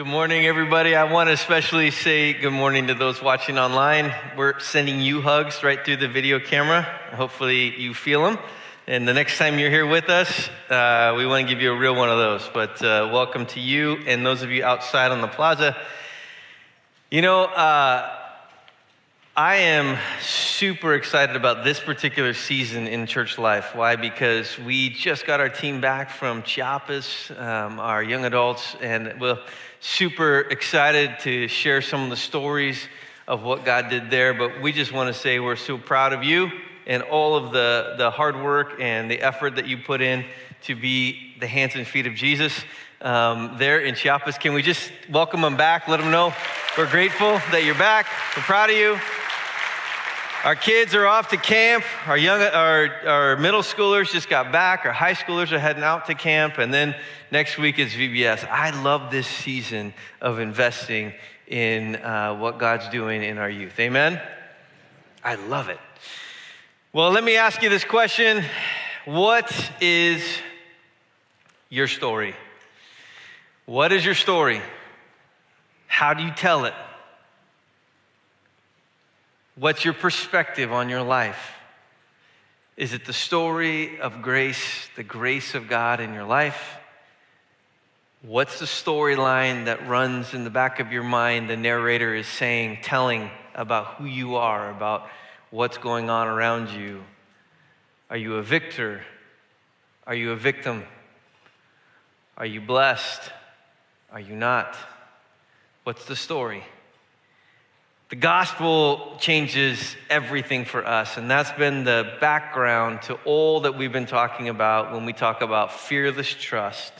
Good morning, everybody. I want to especially say good morning to those watching online. We're sending you hugs right through the video camera. Hopefully you feel them. And the next time you're here with us, we want to give you a real one of those. But welcome to you and those of you outside on the plaza. You know, I am super excited about this particular season in church life. Why? Because we just got our team back from Chiapas, our young adults, and we're super excited to share some of the stories of what God did there. But we just want to say we're so proud of you and all of the hard work and the effort that you put in to be the hands and feet of Jesus there in Chiapas. Can we just welcome them back? Let them know we're grateful that you're back. We're proud of you. Our kids are off to camp. Our middle schoolers just got back. Our high schoolers are heading out to camp. And then next week is VBS. I love this season of investing in what God's doing in our youth. Amen? I love it. Well, let me ask you this question. What is your story? What is your story? How do you tell it? What's your perspective on your life? Is it the story of grace, the grace of God in your life? What's the storyline that runs in the back of your mind the narrator is saying, telling about who you are, about what's going on around you? Are you a victor? Are you a victim? Are you blessed? Are you not? What's the story? The gospel changes everything for us, and that's been the background to all that we've been talking about when we talk about fearless trust,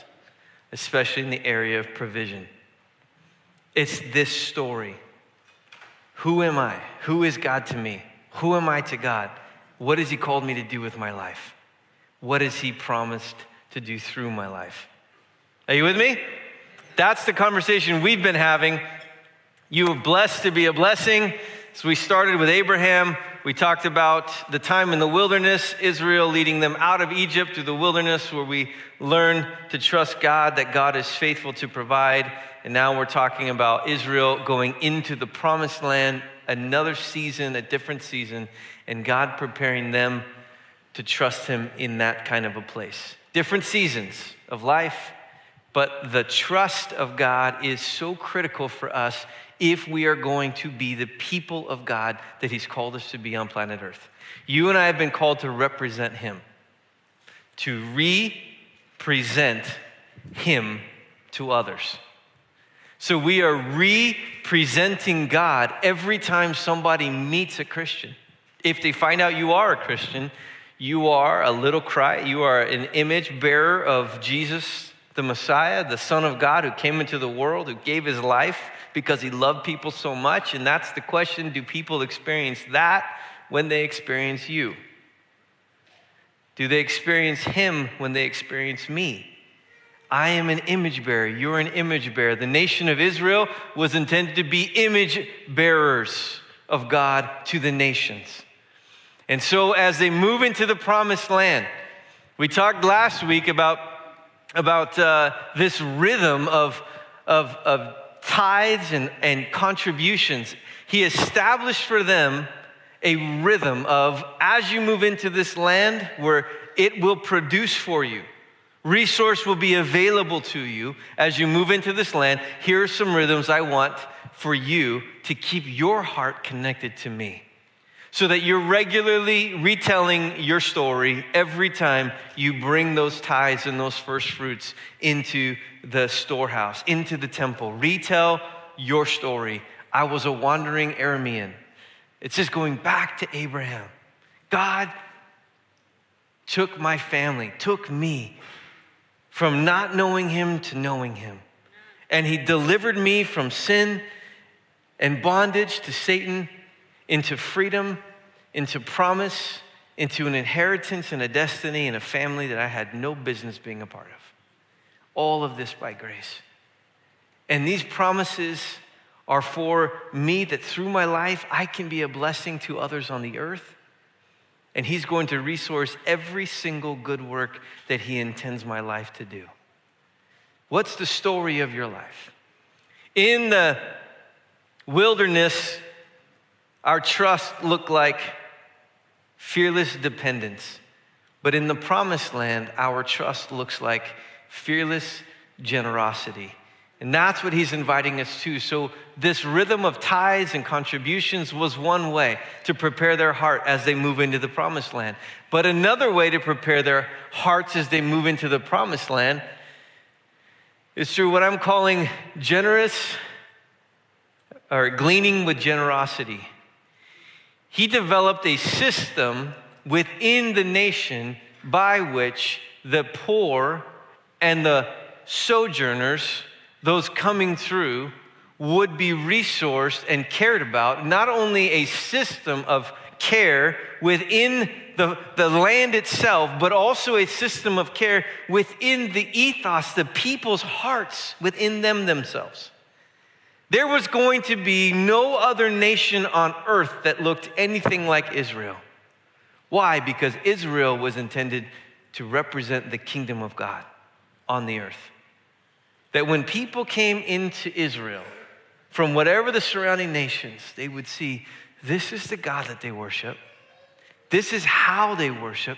especially in the area of provision. It's this story. Who am I? Who is God to me? Who am I to God? What has He called me to do with my life? What has He promised to do through my life? Are you with me? That's the conversation we've been having. You were blessed to be a blessing. So we started with Abraham. We talked about the time in the wilderness, Israel leading them out of Egypt to the wilderness where we learn to trust God, that God is faithful to provide. And now we're talking about Israel going into the promised land, another season, a different season, and God preparing them to trust Him in that kind of a place. Different seasons of life, but the trust of God is so critical for us if we are going to be the people of God that He's called us to be on planet Earth. You and I have been called to represent Him, to represent Him to others. So we are representing God every time somebody meets a Christian. If they find out you are a Christian, you are a little Christ, you are an image bearer of Jesus, the Messiah, the Son of God who came into the world, who gave His life because He loved people so much. And that's the question, do people experience that when they experience you? Do they experience Him when they experience me? I am an image bearer. You're an image bearer. The nation of Israel was intended to be image bearers of God to the nations. And so as they move into the promised land, we talked last week about this rhythm of tithes and contributions. He established for them a rhythm of, as you move into this land where it will produce for you, resource will be available to you as you move into this land. Here are some rhythms I want for you to keep your heart connected to me, so that you're regularly retelling your story every time you bring those tithes and those first fruits into the storehouse, into the temple. Retell your story. I was a wandering Aramean. It's just going back to Abraham. God took my family, took me from not knowing Him to knowing Him. And He delivered me from sin and bondage to Satan into freedom, into promise, into an inheritance and a destiny and a family that I had no business being a part of. All of this by grace. And these promises are for me, that through my life, I can be a blessing to others on the earth. And He's going to resource every single good work that He intends my life to do. What's the story of your life? In the wilderness, our trust looked like fearless dependence. But in the promised land, our trust looks like fearless generosity. And that's what he's inviting us to. So this rhythm of tithes and contributions was one way to prepare their heart as they move into the promised land. But another way to prepare their hearts as they move into the promised land is through what I'm calling gleaning with generosity. He developed a system within the nation by which the poor and the sojourners, those coming through, would be resourced and cared about. Not only a system of care within the land itself, but also a system of care within the ethos, the people's hearts within themselves. There was going to be no other nation on earth that looked anything like Israel. Why? Because Israel was intended to represent the kingdom of God on the earth. That when people came into Israel from whatever the surrounding nations, they would see this is the God that they worship. This is how they worship.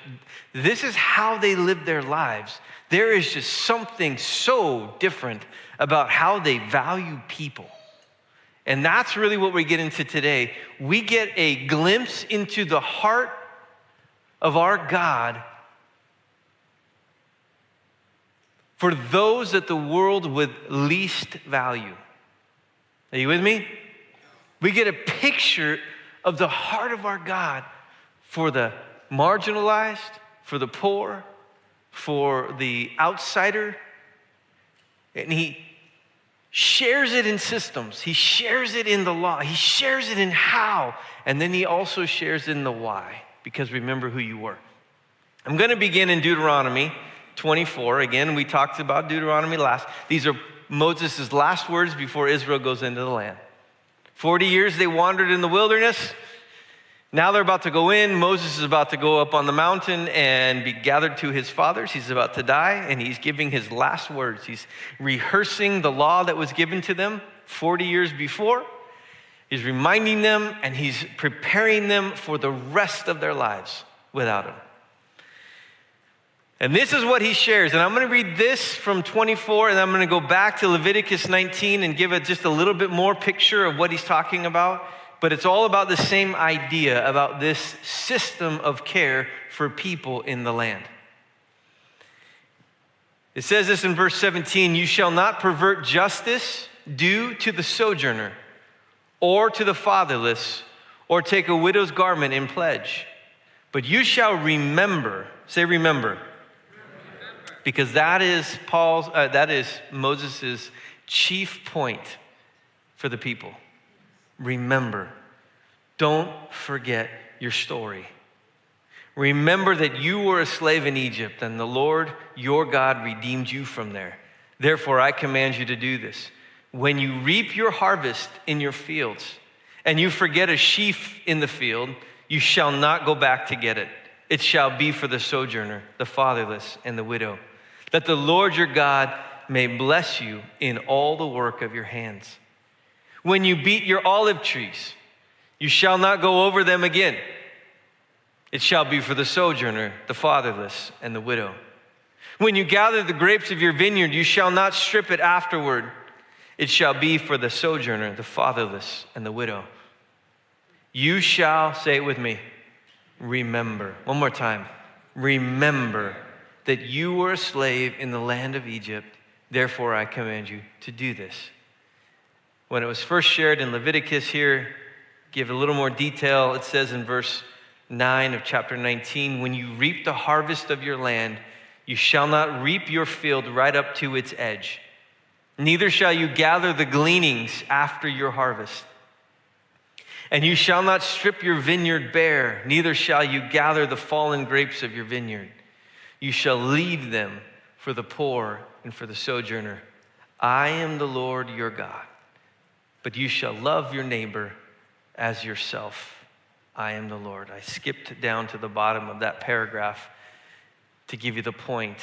This is how they live their lives. There is just something so different about how they value people. And that's really what we get into today. We get a glimpse into the heart of our God for those that the world would least value. Are you with me? We get a picture of the heart of our God for the marginalized, for the poor, for the outsider. And he shares it in systems. He shares it in the law. He shares it in how. And then he also shares in the why. Because remember who you were. I'm going to begin in Deuteronomy 24. Again, we talked about Deuteronomy last. These are Moses' last words before Israel goes into the land. 40 years they wandered in the wilderness. Now they're about to go in. Moses is about to go up on the mountain and be gathered to his fathers. He's about to die, and he's giving his last words. He's rehearsing the law that was given to them 40 years before. He's reminding them, and he's preparing them for the rest of their lives without him. And this is what he shares. And I'm going to read this from 24, and I'm going to go back to Leviticus 19 and give it just a little bit more picture of what he's talking about. But it's all about the same idea, about this system of care for people in the land. It says this in verse 17, "You shall not pervert justice due to the sojourner, or to the fatherless, or take a widow's garment in pledge. But you shall remember," say remember, because that is Moses' chief point for the people. Remember. Don't forget your story. Remember that you were a slave in Egypt, and the Lord your God redeemed you from there. Therefore, I command you to do this. When you reap your harvest in your fields, and you forget a sheaf in the field, you shall not go back to get it. It shall be for the sojourner, the fatherless, and the widow, that the Lord your God may bless you in all the work of your hands. When you beat your olive trees, you shall not go over them again. It shall be for the sojourner, the fatherless, and the widow. When you gather the grapes of your vineyard, you shall not strip it afterward. It shall be for the sojourner, the fatherless, and the widow. You shall, say it with me, remember. One more time. Remember that you were a slave in the land of Egypt. Therefore, I command you to do this. When it was first shared in Leviticus here, give a little more detail. It says in verse 9 of chapter 19, when you reap the harvest of your land, you shall not reap your field right up to its edge. Neither shall you gather the gleanings after your harvest. And you shall not strip your vineyard bare, neither shall you gather the fallen grapes of your vineyard. You shall leave them for the poor and for the sojourner. I am the Lord your God. But you shall love your neighbor as yourself. I am the Lord. I skipped down to the bottom of that paragraph to give you the point.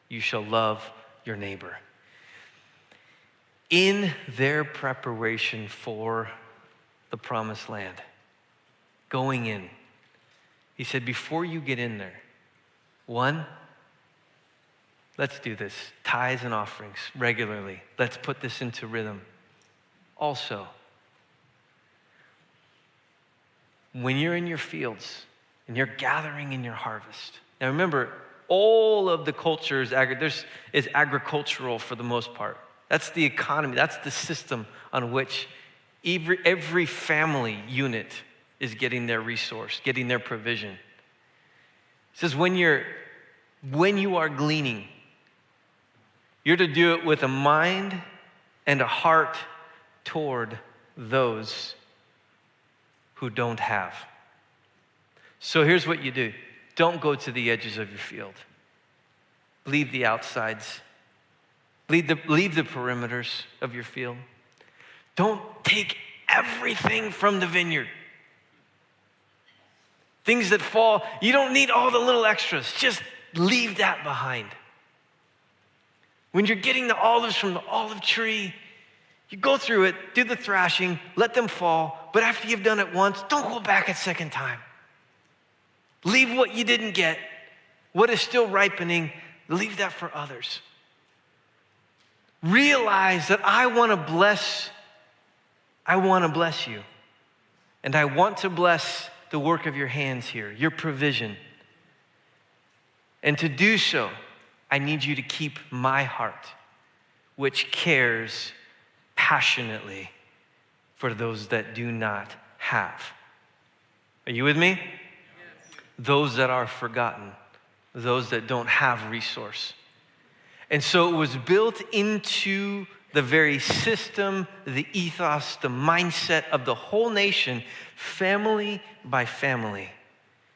You shall love your neighbor. in their preparation for the promised land, going in, he said, before you get in there, one, let's do this, tithes and offerings regularly. Let's put this into rhythm. Also, when you're in your fields and you're gathering in your harvest, now remember, all of the culture is agricultural for the most part. That's the economy. That's the system on which every family unit is getting their resource, getting their provision. It says when you are gleaning, you're to do it with a mind and a heart toward those who don't have. So here's what you do. Don't go to the edges of your field. Leave the outsides. Leave the perimeters of your field. Don't take everything from the vineyard. Things that fall, you don't need all the little extras. Just leave that behind. When you're getting the olives from the olive tree, you go through it, do the thrashing, let them fall, but after you've done it once, don't go back a second time. Leave what you didn't get, what is still ripening, leave that for others. Realize that I want to bless you. And I want to bless the work of your hands here, your provision. And to do so, I need you to keep my heart, which cares passionately for those that do not have. Are you with me? Yes. Those that are forgotten, those that don't have resource. And so it was built into the very system, the ethos, the mindset of the whole nation, family by family,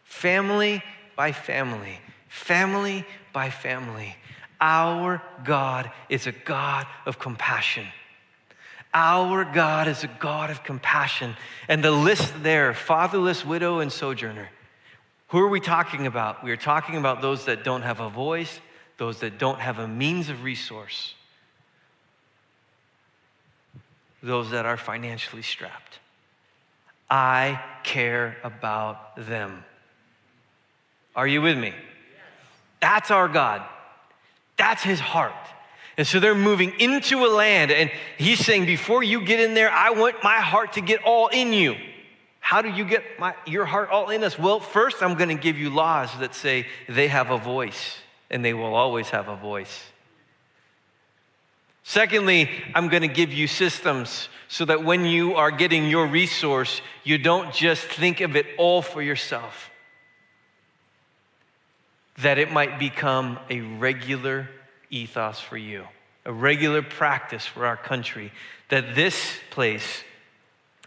family by family, family by family. Our God is a God of compassion. Our God is a God of compassion. And the list there, fatherless, widow, and sojourner. Who are we talking about? We are talking about those that don't have a voice, those that don't have a means of resource, those that are financially strapped. I care about them. Are you with me? Yes. That's our God. That's his heart. And so they're moving into a land, and he's saying, before you get in there, I want my heart to get all in you. How do you get your heart all in us? Well, first, I'm going to give you laws that say they have a voice, and they will always have a voice. Secondly, I'm going to give you systems so that when you are getting your resource, you don't just think of it all for yourself. That it might become a regular ethos for you, a regular practice for our country, that this place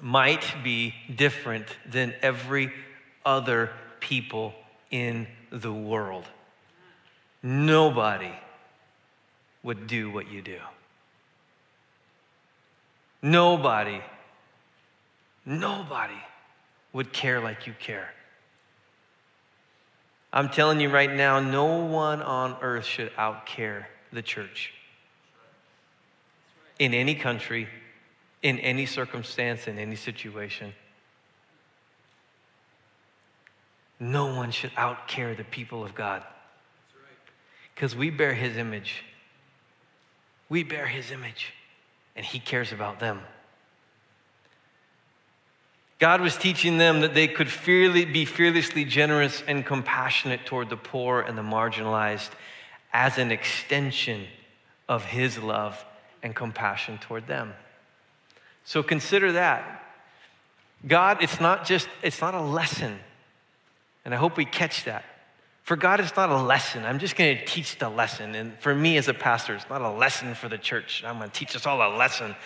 might be different than every other people in the world. Nobody would do what you do. Nobody would care like you care. I'm telling you right now, no one on earth should outcare the church. In any country, in any circumstance, in any situation. No one should outcare the people of God. Because we bear his image. We bear his image. And he cares about them. God was teaching them that they could be fearlessly generous and compassionate toward the poor and the marginalized as an extension of his love and compassion toward them. So consider that. God, it's not a lesson. And I hope we catch that. For God, it's not a lesson. I'm just going to teach the lesson. And for me as a pastor, it's not a lesson for the church. I'm going to teach us all a lesson.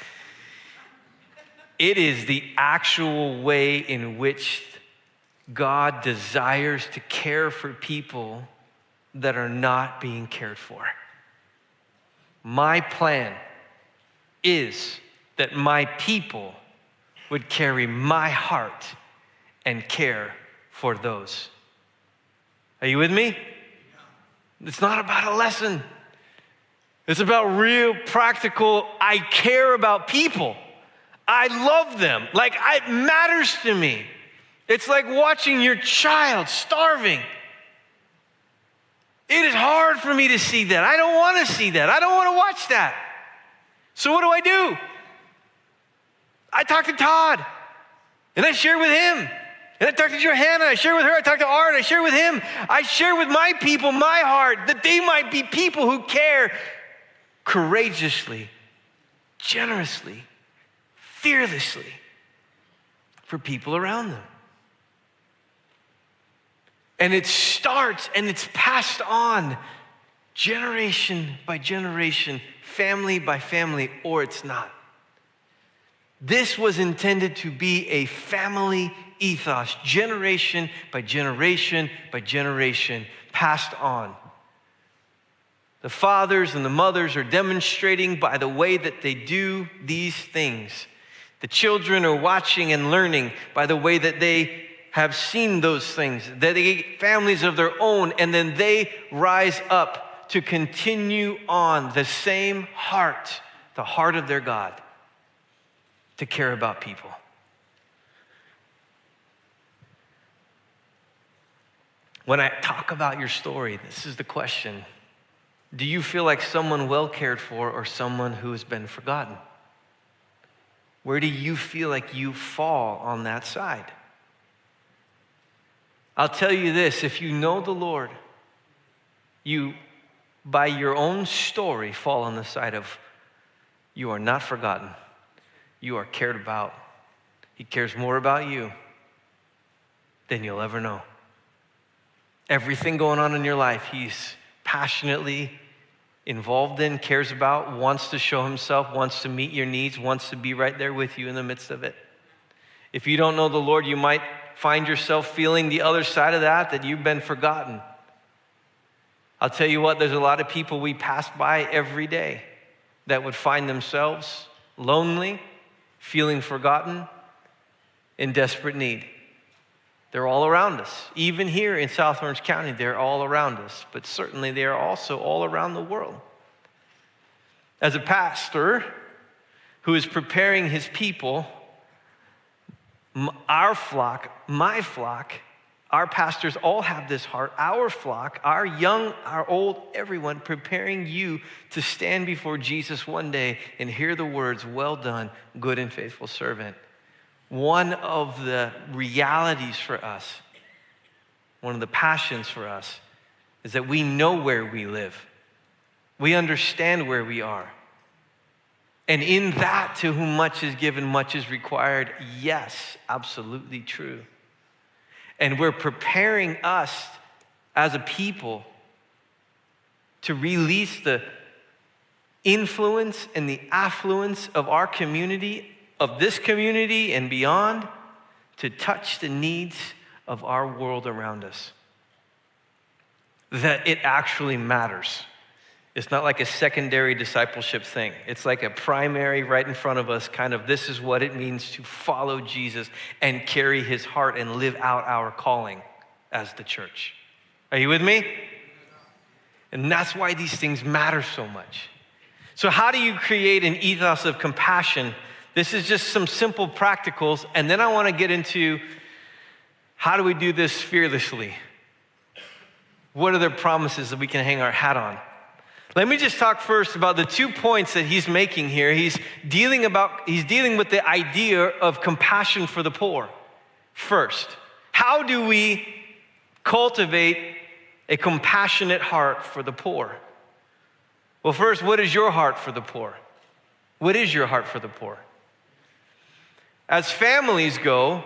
It is the actual way in which God desires to care for people that are not being cared for. My plan is that my people would carry my heart and care for those. Are you with me? It's not about a lesson. It's about real, practical, I care about people. I love them. Like, it matters to me. It's like watching your child starving. It is hard for me to see that. I don't want to see that. I don't want to watch that. So what do? I talk to Todd, and I share with him. And I talk to Johanna, I share with her. I talk to Art, I share with him. I share with my people my heart, that they might be people who care courageously, generously, fearlessly for people around them. And it starts and it's passed on generation by generation, family by family, or it's not. This was intended to be a family ethos, generation by generation by generation, passed on. The fathers and the mothers are demonstrating by the way that they do these things. The children are watching and learning by the way that they have seen those things, that they get families of their own, and then they rise up to continue on the same heart, the heart of their God, to care about people. When I talk about your story, this is the question. Do you feel like someone well cared for or someone who has been forgotten? Where do you feel like you fall on that side? I'll tell you this, if you know the Lord, you, by your own story, fall on the side of you are not forgotten. You are cared about. He cares more about you than you'll ever know. Everything going on in your life, he's passionately involved in, cares about, wants to show himself, wants to meet your needs, wants to be right there with you in the midst of it. If you don't know the Lord, you might find yourself feeling the other side of that you've been forgotten. I'll tell you what, there's a lot of people we pass by every day that would find themselves lonely, feeling forgotten, in desperate need. They're all around us. Even here in South Orange County, they're all around us, but certainly they are also all around the world. As a pastor who is preparing his people, our flock, my flock, our pastors all have this heart, our flock, our young, our old, everyone, preparing you to stand before Jesus one day and hear the words, "Well done, good and faithful servant." One of the realities for us, one of the passions for us, is that we know where we live. We understand where we are. And in that, to whom much is given, much is required. Yes, absolutely true. And we're preparing us as a people to release the influence and the affluence of our community, of this community and beyond, to touch the needs of our world around us. That it actually matters. It's not like a secondary discipleship thing. It's like a primary right in front of us, kind of this is what it means to follow Jesus and carry his heart and live out our calling as the church. Are you with me? And that's why these things matter so much. So how do you create an ethos of compassion? This is just some simple practicals, and then I want to get into how do we do this fearlessly? What are the promises that we can hang our hat on? Let me just talk first about the 2 points that he's making here. He's dealing with the idea of compassion for the poor. First, how do we cultivate a compassionate heart for the poor? Well, first, what is your heart for the poor? What is your heart for the poor? As families go,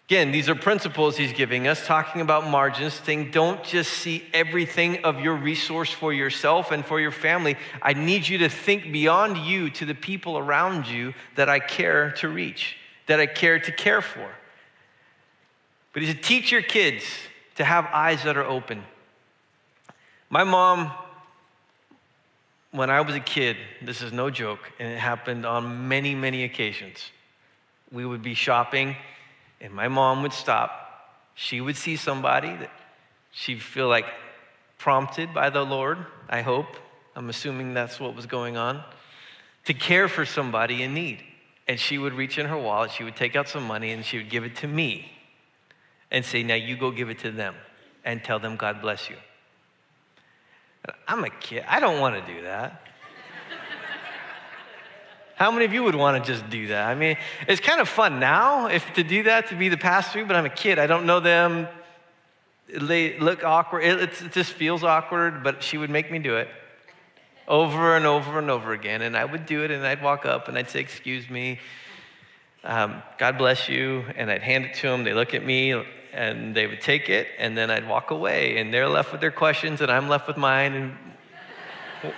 again, these are principles he's giving us, talking about margins, saying don't just see everything of your resource for yourself and for your family. I need you to think beyond you to the people around you that I care to reach, that I care to care for. But he's to teach your kids to have eyes that are open. My mom, when I was a kid, this is no joke, and it happened on many, many occasions. We would be shopping, and my mom would stop. She would see somebody that she'd feel like prompted by the Lord, I hope, I'm assuming that's what was going on, to care for somebody in need. And she would reach in her wallet, she would take out some money, and she would give it to me and say, now you go give it to them and tell them God bless you. I'm a kid. I don't want to do that. How many of you would want to just do that? I mean, it's kind of fun now to do that, to be the pastor, but I'm a kid. I don't know them. They look awkward. It just feels awkward, but she would make me do it over and over and over again. And I would do it, and I'd walk up, and I'd say, excuse me, God bless you, and I'd hand it to them. They look at me, and they would take it, and then I'd walk away, and they're left with their questions, and I'm left with mine. And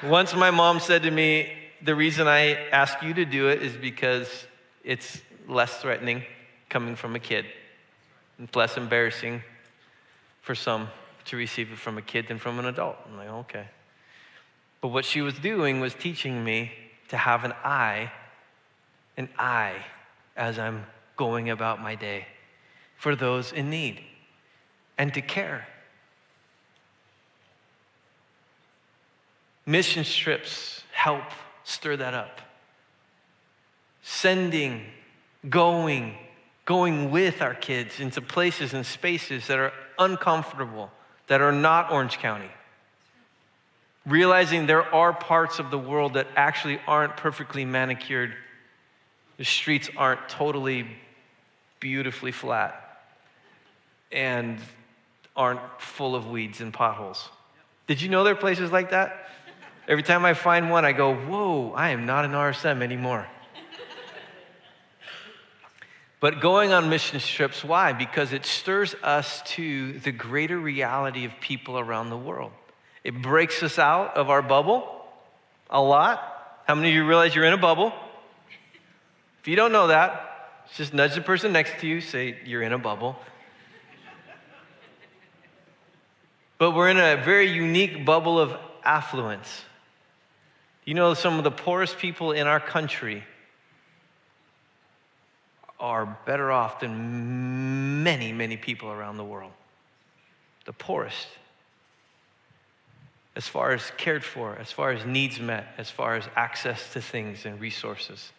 once my mom said to me, the reason I ask you to do it is because it's less threatening coming from a kid. It's less embarrassing for some to receive it from a kid than from an adult. I'm like, okay. But what she was doing was teaching me to have an eye as I'm going about my day for those in need and to care. Mission trips help stir that up. Going with our kids into places and spaces that are uncomfortable, that are not Orange County. Realizing there are parts of the world that actually aren't perfectly manicured. The streets aren't totally beautifully flat and aren't full of weeds and potholes. Did you know there are places like that? Every time I find one, I go, whoa, I am not an RSM anymore. But going on mission trips, why? Because it stirs us to the greater reality of people around the world. It breaks us out of our bubble a lot. How many of you realize you're in a bubble? If you don't know that, just nudge the person next to you, say, you're in a bubble. But we're in a very unique bubble of affluence. You know, some of the poorest people in our country are better off than many, many people around the world. The poorest. As far as cared for, as far as needs met, as far as access to things and resources.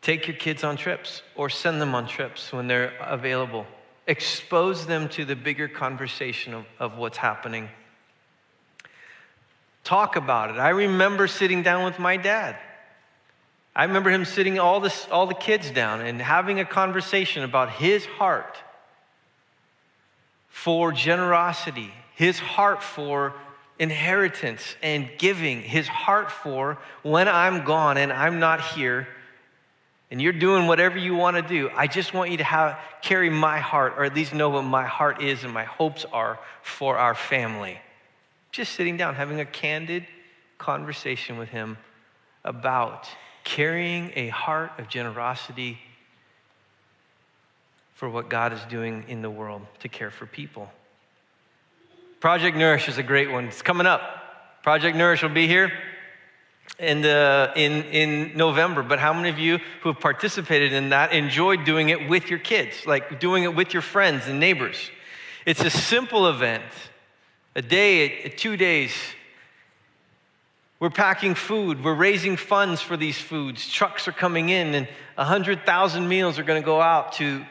Take your kids on trips or send them on trips when they're available. Expose them to the bigger conversation of what's happening. Talk about it. I remember sitting down with my dad. I remember him sitting all the kids down and having a conversation about his heart for generosity, his heart for inheritance and giving, his heart for when I'm gone and I'm not here and you're doing whatever you want to do, I just want you to carry my heart, or at least know what my heart is and my hopes are for our family. Just sitting down, having a candid conversation with him about carrying a heart of generosity for what God is doing in the world to care for people. Project Nourish is a great one. It's coming up. Project Nourish will be here in November. But how many of you who have participated in that enjoyed doing it with your kids, like doing it with your friends and neighbors? It's a simple event. A day, 2 days. We're packing food. We're raising funds for these foods. Trucks are coming in, and 100,000 meals are going to go out to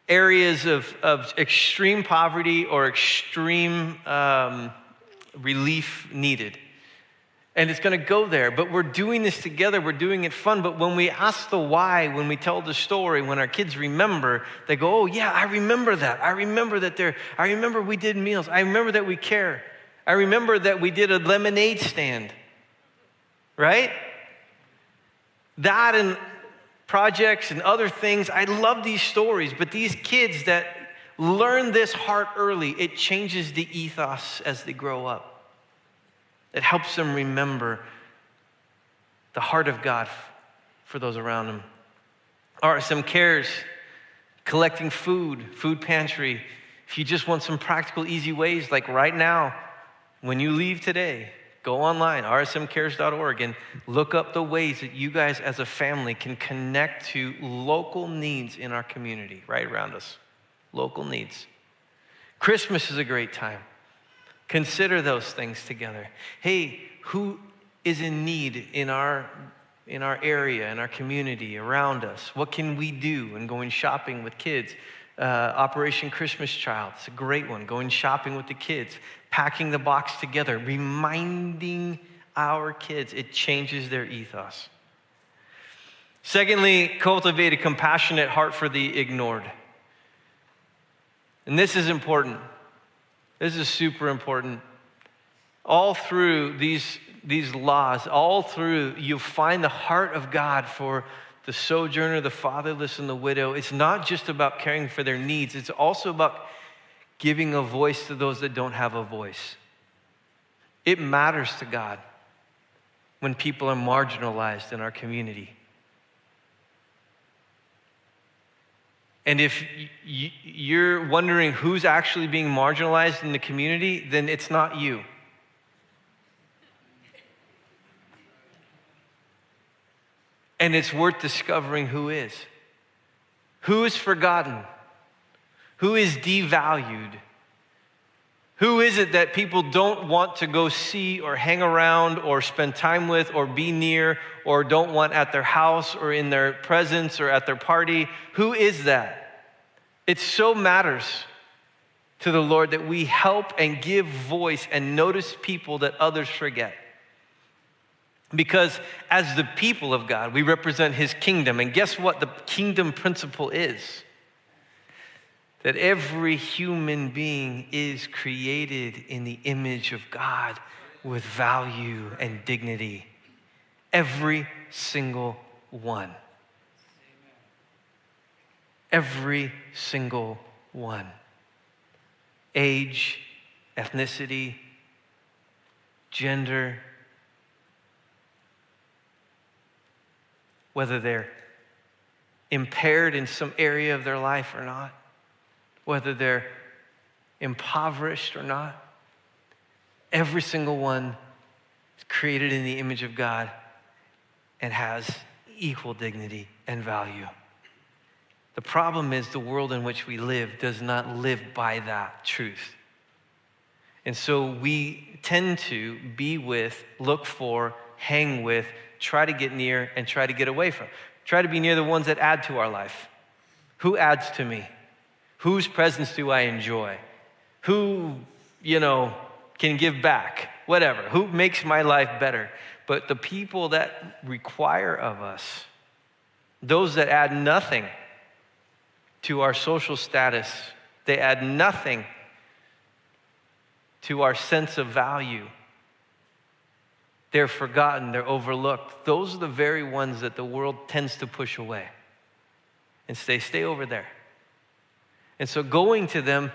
areas of extreme poverty or extreme relief needed. And it's going to go there. But we're doing this together. We're doing it fun. But when we ask the why, when we tell the story, when our kids remember, they go, oh, yeah, I remember that. I remember we did meals. I remember that we care. I remember that we did a lemonade stand. Right? That and projects and other things. I love these stories. But these kids that learn this heart early, it changes the ethos as they grow up. It helps them remember the heart of God for those around them. RSM Cares, collecting food pantry. If you just want some practical, easy ways, like right now, when you leave today, go online, rsmcares.org, and look up the ways that you guys as a family can connect to local needs in our community right around us. Local needs. Christmas is a great time. Consider those things together. Hey, who is in need in our area, in our community, around us? What can we do? And going shopping with kids. Operation Christmas Child, it's a great one. Going shopping with the kids, packing the box together, reminding our kids. It changes their ethos. Secondly, cultivate a compassionate heart for the ignored. And this is important. This is super important. All through these laws, all through, you find the heart of God for the sojourner, the fatherless, and the widow. It's not just about caring for their needs. It's also about giving a voice to those that don't have a voice. It matters to God when people are marginalized in our community. And if you're wondering who's actually being marginalized in the community, then it's not you. And it's worth discovering who is. Who is forgotten? Who is devalued? Who is it that people don't want to go see or hang around or spend time with or be near or don't want at their house or in their presence or at their party? Who is that? It so matters to the Lord that we help and give voice and notice people that others forget. Because as the people of God, we represent his kingdom. And guess what the kingdom principle is? That every human being is created in the image of God with value and dignity. Every single one. Every single one. Age, ethnicity, gender, whether they're impaired in some area of their life or not, whether they're impoverished or not. Every single one is created in the image of God and has equal dignity and value. The problem is the world in which we live does not live by that truth. And so we tend to be with, look for, hang with, try to get near, and try to get away from. Try to be near the ones that add to our life. Who adds to me? Whose presence do I enjoy? Who, can give back? Whatever. Who makes my life better? But the people that require of us, those that add nothing to our social status, they add nothing to our sense of value. They're forgotten, they're overlooked. Those are the very ones that the world tends to push away and stay over there. And so going to them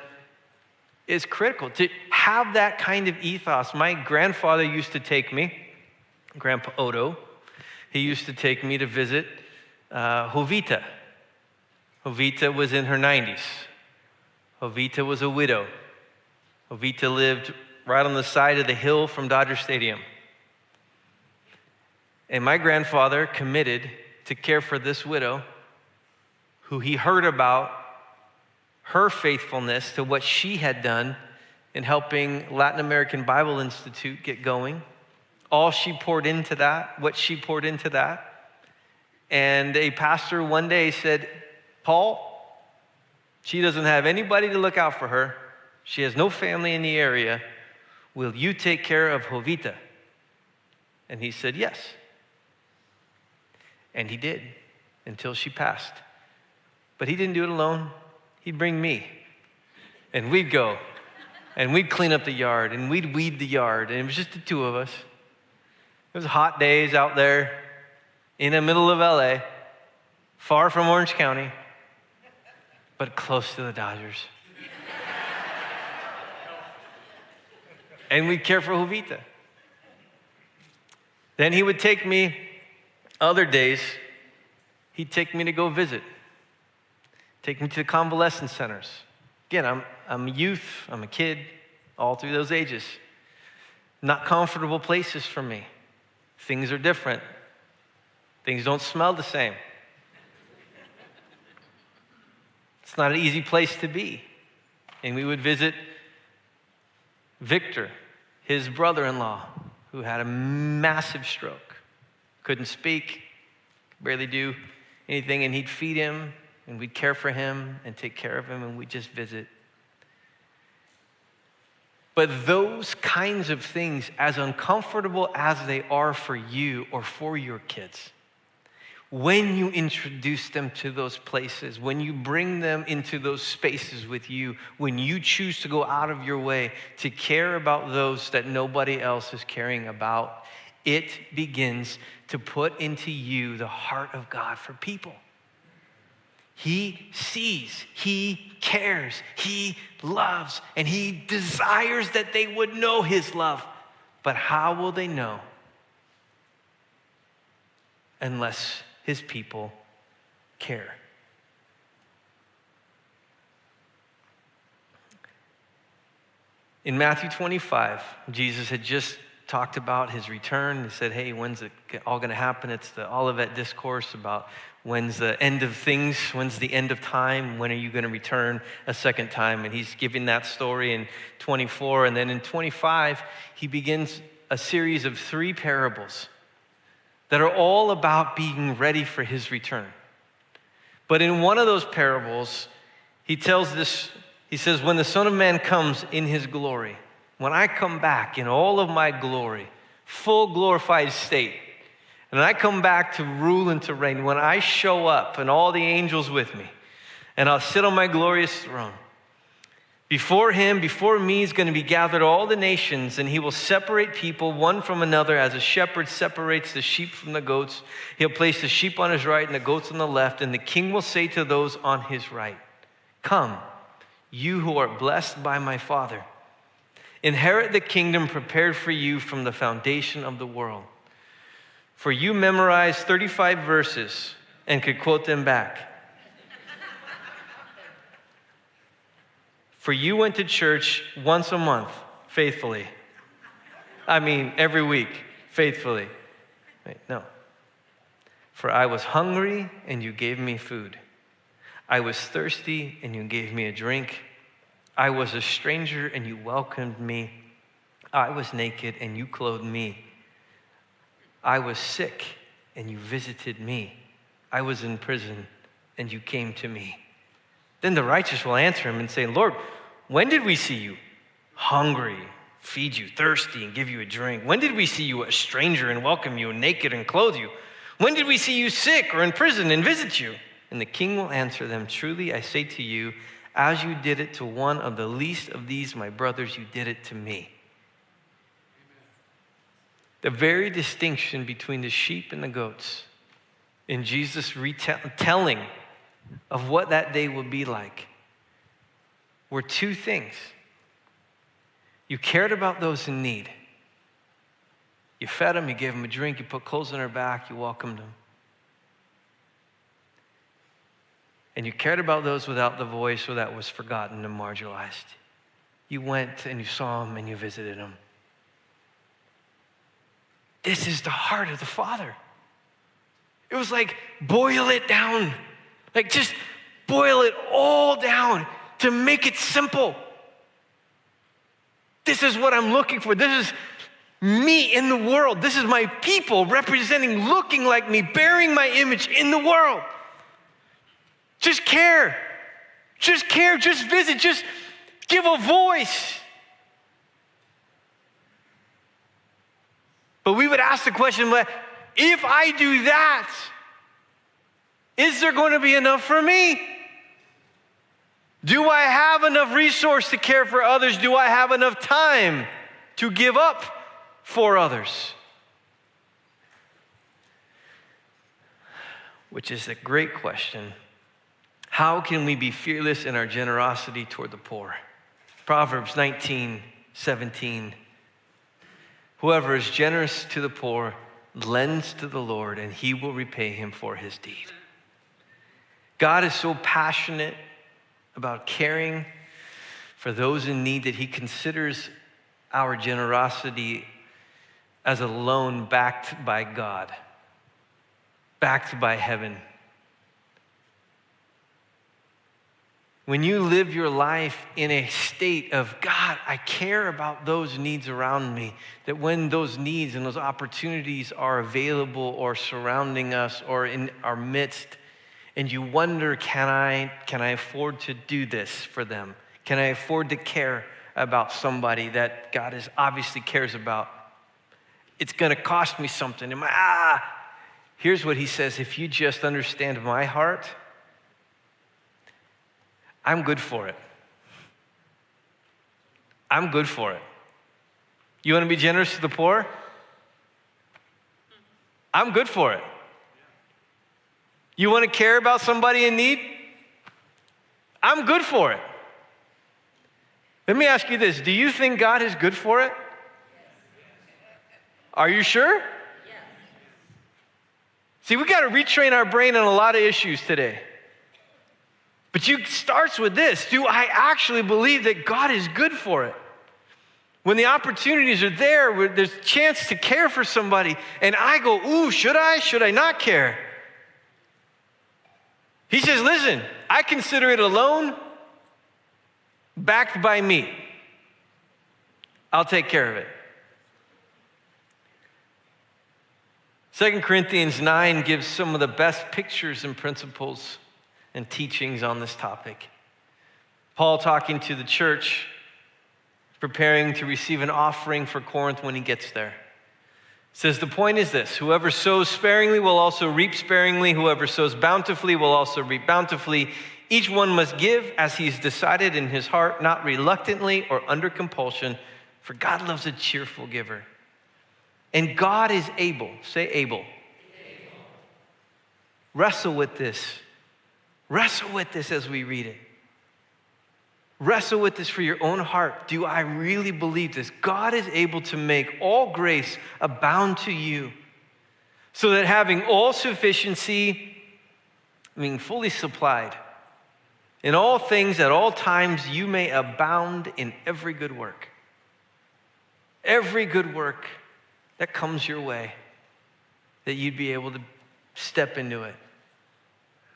is critical. To have that kind of ethos. My grandfather used to take me, Grandpa Odo, he used to take me to visit Jovita. Jovita was in her 90s. Jovita was a widow. Jovita lived right on the side of the hill from Dodger Stadium. And my grandfather committed to care for this widow who he heard about her faithfulness to what she had done in helping Latin American Bible Institute get going. All she poured into that, what she poured into that. And a pastor one day said, Paul, she doesn't have anybody to look out for her. She has no family in the area. Will you take care of Jovita? And he said, yes. And he did, until she passed. But he didn't do it alone. He'd bring me. And we'd go. And we'd clean up the yard. And we'd weed the yard. And it was just the two of us. It was hot days out there in the middle of LA, far from Orange County, but close to the Dodgers. And we'd care for Jovita. Then he would take me. Other days, he'd take me to go visit. Take me to the convalescent centers. Again, I'm a youth, I'm a kid, all through those ages. Not comfortable places for me. Things are different. Things don't smell the same. It's not an easy place to be. And we would visit Victor, his brother-in-law, who had a massive stroke, couldn't speak, could barely do anything, and he'd feed him, and we'd care for him and take care of him, and we'd just visit. But those kinds of things, as uncomfortable as they are for you or for your kids, when you introduce them to those places, when you bring them into those spaces with you, when you choose to go out of your way to care about those that nobody else is caring about, it begins to put into you the heart of God for people. He sees, he cares, he loves, and he desires that they would know his love. But how will they know unless his people care? In Matthew 25, Jesus had just talked about his return. He said, hey, when's it all going to happen? It's the Olivet Discourse about when's the end of things, when's the end of time, when are you going to return a second time? And he's giving that story in 24. And then in 25, he begins a series of 3 parables that are all about being ready for his return. But in one of those parables, he tells this, he says, when the Son of Man comes in his glory, when I come back in all of my glory, full glorified state, and I come back to rule and to reign, when I show up and all the angels with me, and I'll sit on my glorious throne, before him, before me is going to be gathered all the nations, and he will separate people one from another as a shepherd separates the sheep from the goats. He'll place the sheep on his right and the goats on the left, and the king will say to those on his right, come, you who are blessed by my Father, inherit the kingdom prepared for you from the foundation of the world. For you memorized 35 verses and could quote them back. For you went to church once a month, faithfully. I mean, every week, faithfully. Wait, no. For I was hungry and you gave me food. I was thirsty and you gave me a drink. I was a stranger and you welcomed me. I was naked and you clothed me. I was sick and you visited me. I was in prison and you came to me. Then the righteous will answer him and say, Lord, when did we see you hungry, feed you, thirsty, and give you a drink? When did we see you a stranger and welcome you, naked and clothe you? When did we see you sick or in prison and visit you? And the king will answer them, truly I say to you, as you did it to one of the least of these, my brothers, you did it to me. The very distinction between the sheep and the goats in Jesus' retelling of what that day will be like were 2 things. You cared about those in need. You fed them, you gave them a drink, you put clothes on their back, you welcomed them. And you cared about those without the voice or that was forgotten and marginalized. You went and you saw them and you visited them. This is the heart of the Father. It was like, boil it down. Like, just boil it all down to make it simple. This is what I'm looking for. This is me in the world. This is my people representing, looking like me, bearing my image in the world. Just care. Just care. Just visit. Just give a voice. But we would ask the question, if I do that, is there going to be enough for me? Do I have enough resource to care for others? Do I have enough time to give up for others? Which is a great question. How can we be fearless in our generosity toward the poor? Proverbs 19:17. Whoever is generous to the poor lends to the Lord, and he will repay him for his deed. God is so passionate about caring for those in need that he considers our generosity as a loan backed by God, backed by heaven. when you live your life in a state of, God, I care about those needs around me, that when those needs and those opportunities are available or surrounding us or in our midst, and you wonder, can I afford to do this for them? Can I afford to care about somebody that God obviously cares about? It's going to cost me something. Here's what he says: if you just understand my heart, I'm good for it. I'm good for it. You want to be generous to the poor? I'm good for it. You want to care about somebody in need? I'm good for it. Let me ask you this. Do you think God is good for it? Are you sure? See, we got to retrain our brain on a lot of issues today. But it starts with this. Do I actually believe that God is good for it? When the opportunities are there, where there's a chance to care for somebody, and I go, ooh, should I not care? He says, listen, I consider it a loan backed by me. I'll take care of it. 2 Corinthians 9 gives some of the best pictures and principles and teachings on this topic. Paul talking to the church, preparing to receive an offering for Corinth when he gets there. Says the point is this: whoever sows sparingly will also reap sparingly. Whoever sows bountifully will also reap bountifully. Each one must give as he's decided in his heart, not reluctantly or under compulsion, for God loves a cheerful giver. And God is able, say able. Wrestle with this. Wrestle with this as we read it. Wrestle with this for your own heart. Do I really believe this? God is able to make all grace abound to you, so that having all sufficiency, being fully supplied, in all things at all times, you may abound in every good work. Every good work that comes your way, that you'd be able to step into it.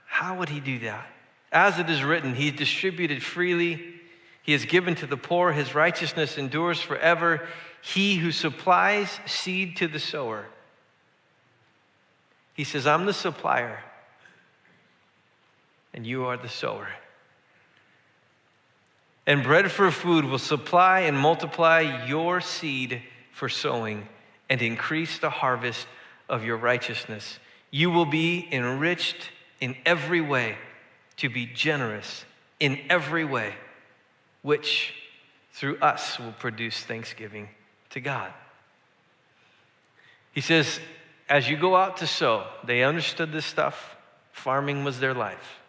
How would he do that? As it is written, he distributed freely. He has given to the poor. His righteousness endures forever. He who supplies seed to the sower. He says, I'm the supplier, and you are the sower. And bread for food will supply and multiply your seed for sowing and increase the harvest of your righteousness. You will be enriched in every way, to be generous in every way, which through us will produce thanksgiving to God. He says, as you go out to sow, they understood this stuff. Farming was their life.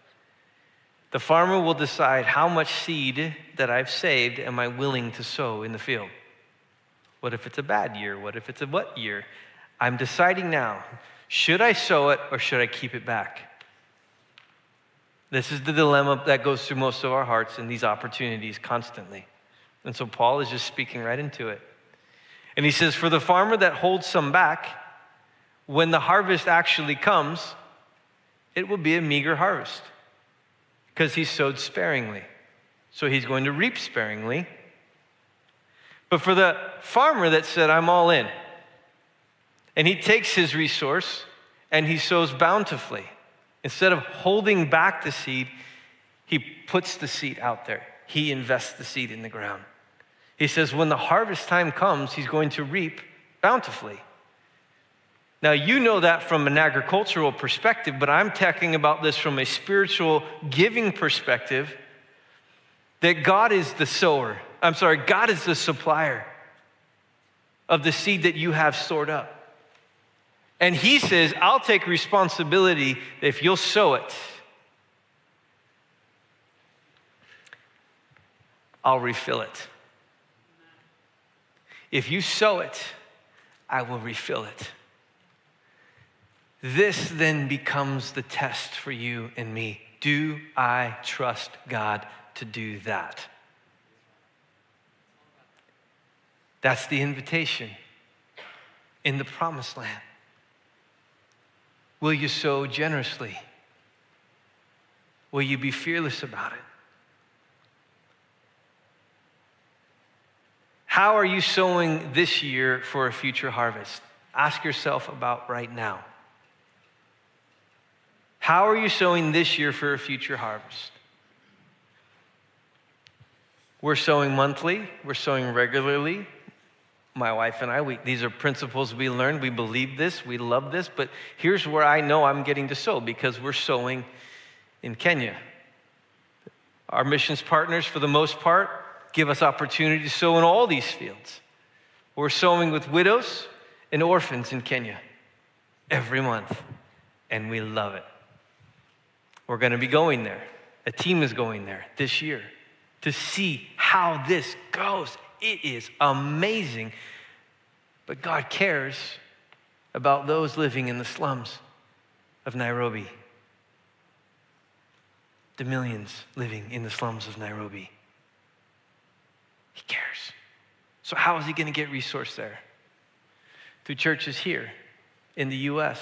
The farmer will decide, how much seed that I've saved am I willing to sow in the field? What if it's a bad year? What if it's a what year? I'm deciding now, should I sow it or should I keep it back? This is the dilemma that goes through most of our hearts in these opportunities constantly. And so Paul is just speaking right into it. And he says, for the farmer that holds some back, when the harvest actually comes, it will be a meager harvest because he sowed sparingly. So he's going to reap sparingly. But for the farmer that said, I'm all in, and he takes his resource and he sows bountifully. Instead of holding back the seed, he puts the seed out there. He invests the seed in the ground. He says when the harvest time comes, he's going to reap bountifully. Now, you know that from an agricultural perspective, but I'm talking about this from a spiritual giving perspective, that God is the sower. God is the supplier of the seed that you have stored up. And he says, I'll take responsibility if you'll sow it. I'll refill it. If you sow it, I will refill it. This then becomes the test for you and me. Do I trust God to do that? That's the invitation in the promised land. Will you sow generously? Will you be fearless about it? How are you sowing this year for a future harvest? Ask yourself about right now. How are you sowing this year for a future harvest? We're sowing monthly. We're sowing regularly. My wife and I, these are principles we learned. We believe this. We love this. But here's where I know I'm getting to sow, because we're sowing in Kenya. Our missions partners, for the most part, give us opportunity to sow in all these fields. We're sowing with widows and orphans in Kenya every month, and we love it. We're going to be going there. A team is going there this year to see how this goes. It is amazing. But God cares about those living in the slums of Nairobi. The millions living in the slums of Nairobi. He cares. So how is he going to get resource there? Through churches here in the U.S.,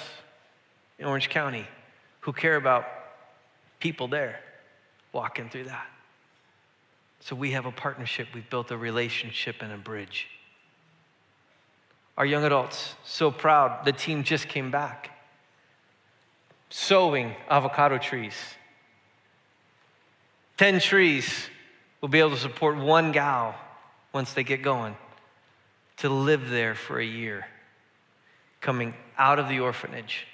in Orange County, who care about people there walking through that. So we have a partnership. We've built a relationship and a bridge. Our young adults, so proud. The team just came back. Sowing avocado trees. 10 trees will be able to support one gal once they get going to live there for a year, coming out of the orphanage,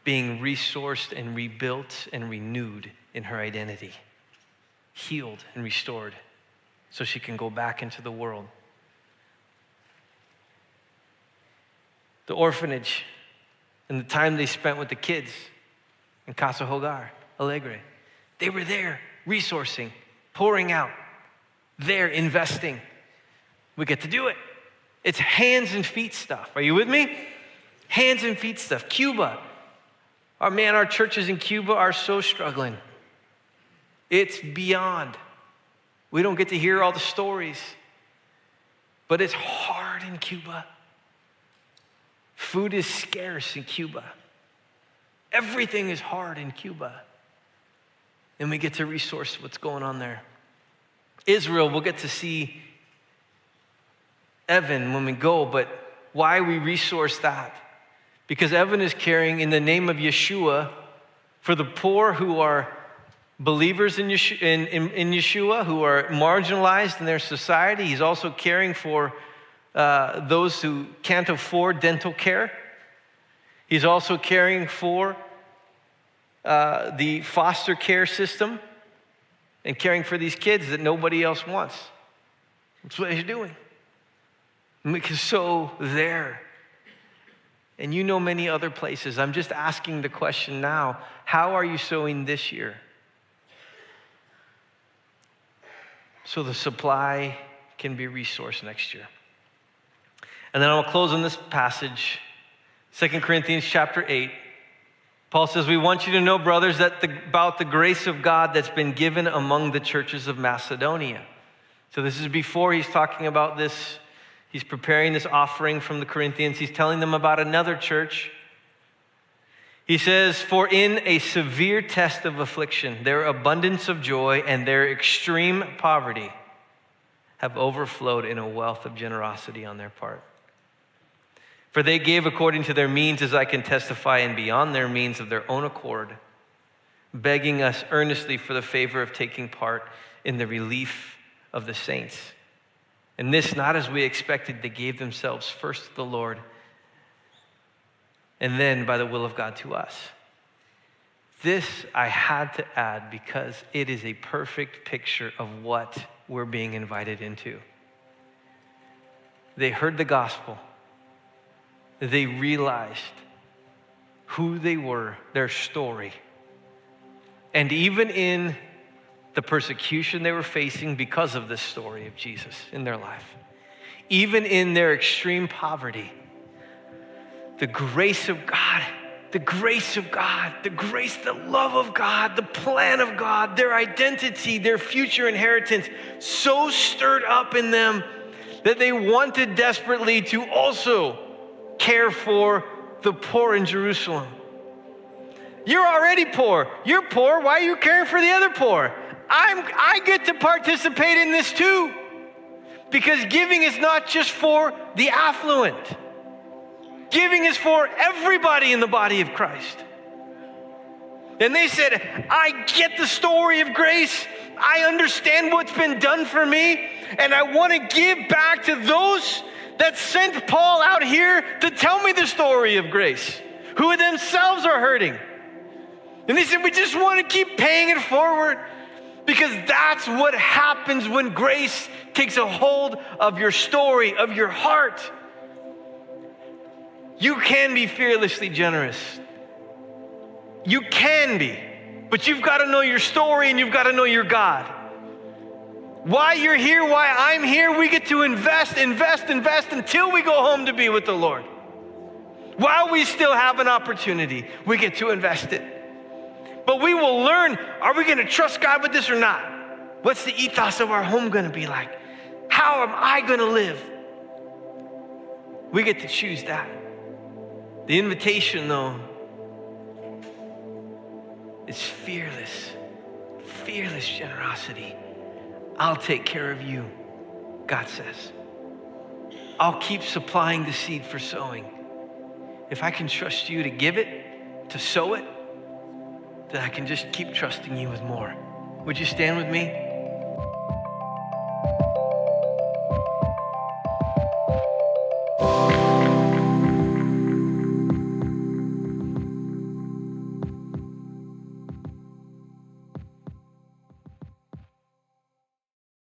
being resourced and rebuilt and renewed in her identity, healed and restored so she can go back into the world. The orphanage and the time they spent with the kids in Casa Hogar, Alegre, they were there resourcing, pouring out, there investing. We get to do it. It's hands and feet stuff. Are you with me? Hands and feet stuff. Cuba. Our churches in Cuba are so struggling. It's beyond. We don't get to hear all the stories, but it's hard in Cuba. Food is scarce in Cuba. Everything is hard in Cuba. And we get to resource what's going on there. Israel, we'll get to see Evan when we go, but why we resource that? Because Evan is caring in the name of Yeshua for the poor who are believers in Yeshua, who are marginalized in their society. He's also caring for those who can't afford dental care. He's also caring for the foster care system and caring for these kids that nobody else wants. That's what he's doing. Because so there. And you know many other places. I'm just asking the question now, how are you sowing this year? So the supply can be resourced next year. And then I'll close on this passage, 2 Corinthians chapter 8. Paul says, we want you to know, brothers, about the grace of God that's been given among the churches of Macedonia. So this is before he's talking about this. He's preparing this offering from the Corinthians. He's telling them about another church. He says, for in a severe test of affliction, their abundance of joy and their extreme poverty have overflowed in a wealth of generosity on their part. For they gave according to their means, as I can testify, and beyond their means of their own accord, begging us earnestly for the favor of taking part in the relief of the saints. And this, not as we expected, they gave themselves first to the Lord, and then by the will of God to us. This I had to add because it is a perfect picture of what we're being invited into. They heard the gospel. They realized who they were, their story. And even in the persecution they were facing because of this story of Jesus in their life, even in their extreme poverty, the grace of God, the grace of God, the grace, the love of God, the plan of God, their identity, their future inheritance, so stirred up in them that they wanted desperately to also care for the poor in Jerusalem. You're already poor. You're poor. Why are you caring for the other poor? I get to participate in this too. Because giving is not just for the affluent. Giving is for everybody in the body of Christ. And they said, I get the story of grace. I understand what's been done for me. And I want to give back to those that sent Paul out here to tell me the story of grace, who themselves are hurting. And they said, we just want to keep paying it forward, because that's what happens when grace takes a hold of your story, of your heart. You can be fearlessly generous. You can be, but you've got to know your story and you've got to know your God. Why you're here, why I'm here, we get to invest until we go home to be with the Lord. While we still have an opportunity, we get to invest it. But we will learn, are we going to trust God with this or not? What's the ethos of our home going to be like? How am I going to live? We get to choose that. The invitation, though, is fearless generosity. I'll take care of you, God says. I'll keep supplying the seed for sowing. If I can trust you to give it, to sow it, then I can just keep trusting you with more. Would you stand with me?